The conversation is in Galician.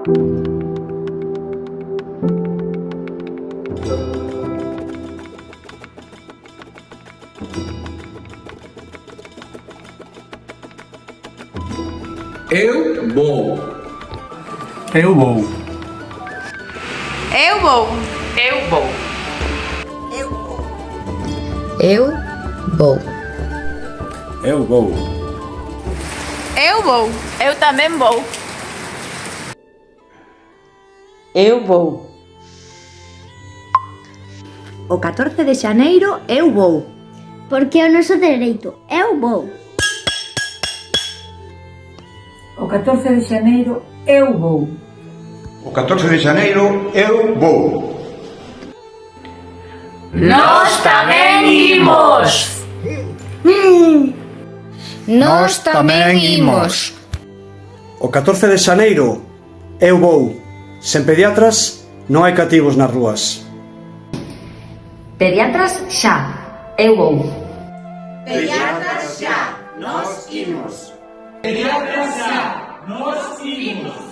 Eu vou. Eu vou. Eu vou. Eu vou. Eu vou. Eu vou. Eu vou. Eu também vou. Eu vou. O 14 de xaneiro eu vou. Porque é o noso dereito. Eu vou. O 14 de xaneiro eu vou. O 14 de xaneiro eu vou. Nós também imos. Nós tamén imos. O 14 de xaneiro eu vou. Sen pediatras non hai cativos nas rúas. Pediatras xa. Eu vou. Pediatras xa, nós imos. Pediatras xa, nós imos.